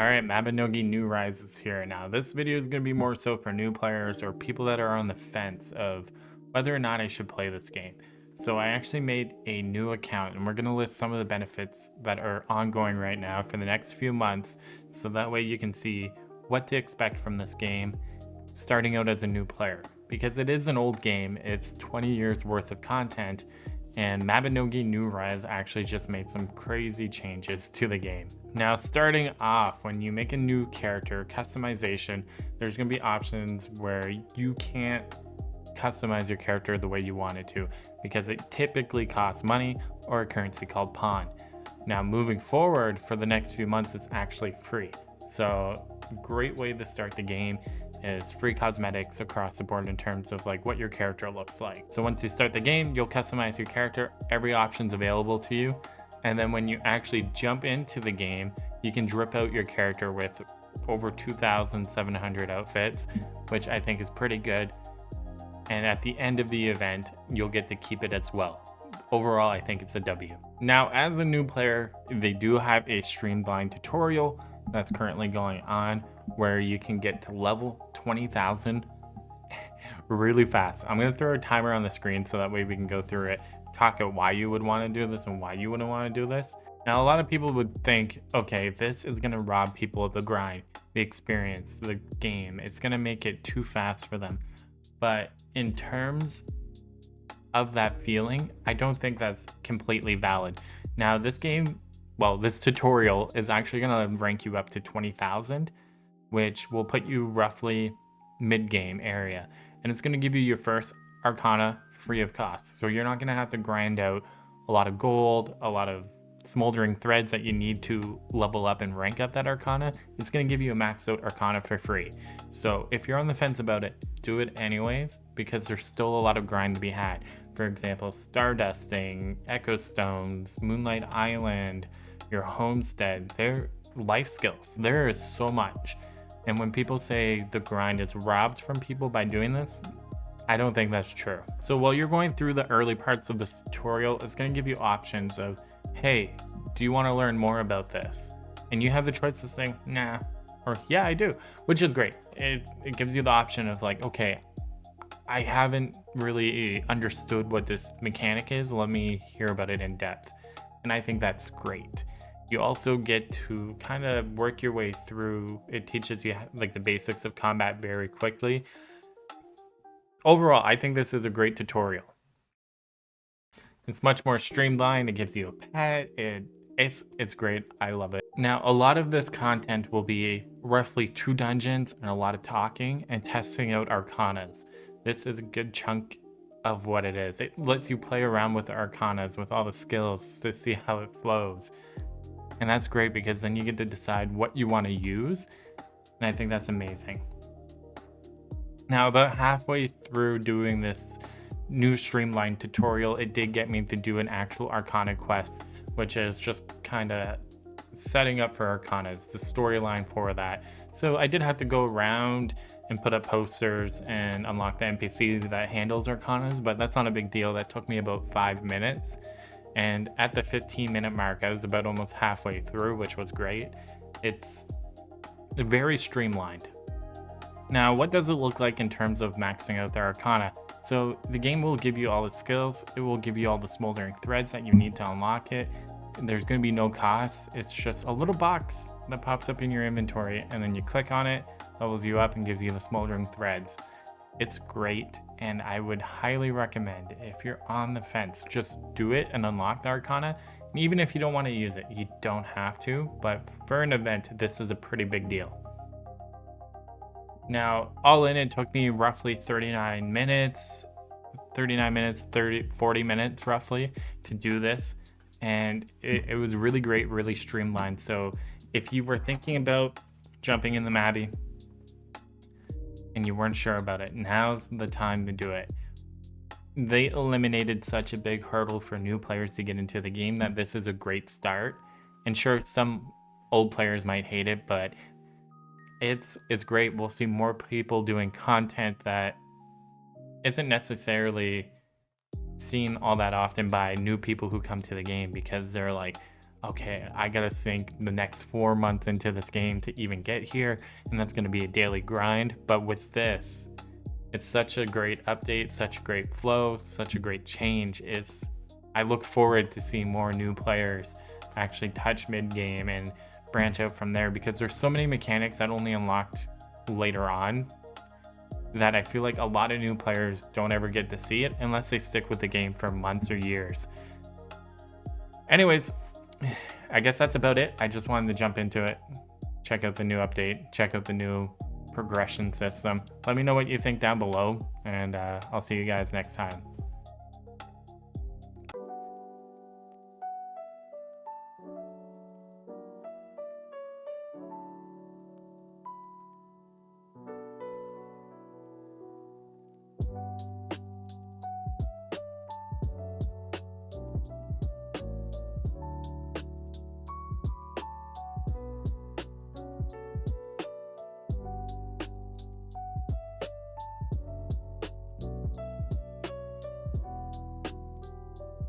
Alright, Mabinogi New Rise is here. Now, this video is going to be more so for new players or people that are on the fence of whether or not I should play this game. So I actually made a new account and we're going to list some of the benefits that are ongoing right now for the next few months. So that way you can see what to expect from this game starting out as a new player. Because it is an old game, it's 20 years worth of content, and Mabinogi New Rise actually just made some crazy changes to the game. Now, starting off, when you make a new character customization, there's going to be options where you can't customize your character the way you want it to because it typically costs money or a currency called pawn. Now, moving forward for the next few months, it's actually free. So, great way to start the game is free cosmetics across the board in terms of like what your character looks like. So once you start the game, you'll customize your character. Every option's available to you. And then when you actually jump into the game, you can drip out your character with over 2,700 outfits, which I think is pretty good. And at the end of the event, you'll get to keep it as well. Overall, I think it's a W. Now, as a new player, they do have a streamlined tutorial that's currently going on where you can get to level 20,000 really fast. I'm going to throw a timer on the screen so that way we can go through it, talk about why you would want to do this and why you wouldn't want to do this. Now, a lot of people would think, okay, this is going to rob people of the grind, the experience, the game. It's going to make it too fast for them. But in terms of that feeling, I don't think that's completely valid. Now, this game, well, this tutorial is actually going to rank you up to 20,000, which will put you roughly mid-game area. And it's going to give you your first Arcana free of cost. So you're not going to have to grind out a lot of gold, a lot of smoldering threads that you need to level up and rank up that Arcana. It's going to give you a maxed out Arcana for free. So if you're on the fence about it, do it anyways, because there's still a lot of grind to be had. For example, Stardusting, Echo Stones, Moonlight Island, your homestead, their life skills. There is so much. And when people say the grind is robbed from people by doing this, I don't think that's true. So while you're going through the early parts of this tutorial, it's going to give you options of, hey, do you want to learn more about this? And you have the choice to say, nah, or yeah, I do, which is great. It gives you the option of like, okay, I haven't really understood what this mechanic is. Let me hear about it in depth. And I think that's great. You also get to kind of work your way through. It teaches you like the basics of combat very quickly. Overall, I think this is a great tutorial. It's much more streamlined. It gives you a pet. It's great. I love it. Now, a lot of this content will be roughly 2 dungeons and a lot of talking and testing out Arcanas. This is a good chunk of what it is. It lets you play around with the Arcanas, with all the skills to see how it flows. And that's great because then you get to decide what you want to use. And I think that's amazing. Now, about halfway through doing this new streamlined tutorial, it did get me to do an actual Arcana quest, which is just kind of setting up for Arcanas, the storyline for that. So I did have to go around and put up posters and unlock the NPC that handles Arcanas, but that's not a big deal. That took me about 5 minutes. And at the 15-minute mark, I was about almost halfway through, which was great. It's very streamlined. Now, what does it look like in terms of maxing out the Arcana? So the game will give you all the skills. It will give you all the smoldering threads that you need to unlock it. There's going to be no cost. It's just a little box that pops up in your inventory, and then you click on it, levels you up, and gives you the smoldering threads. It's great, and I would highly recommend, if you're on the fence, just do it and unlock the Arcana. And even if you don't want to use it, you don't have to, but for an event, this is a pretty big deal. Now, all in, it took me roughly 40 minutes roughly to do this. And it was really great, really streamlined. So if you were thinking about jumping in the Mabby and you weren't sure about it, now's the time to do it. They eliminated such a big hurdle for new players to get into the game that this is a great start. And sure, some old players might hate it, but it's great. We'll see more people doing content that isn't necessarily seen all that often by new people who come to the game because they're like, okay, I gotta sink the next 4 months into this game to even get here, and that's gonna be a daily grind. But with this, it's such a great update, such a great flow, such a great change. I look forward to seeing more new players actually touch mid game and branch out from there, because there's so many mechanics that only unlocked later on that I feel like a lot of new players don't ever get to see it unless they stick with the game for months or years. Anyways, I guess that's about it. I just wanted to jump into it, check out the new update, check out the new progression system. Let me know what you think down below, and I'll see you guys next time.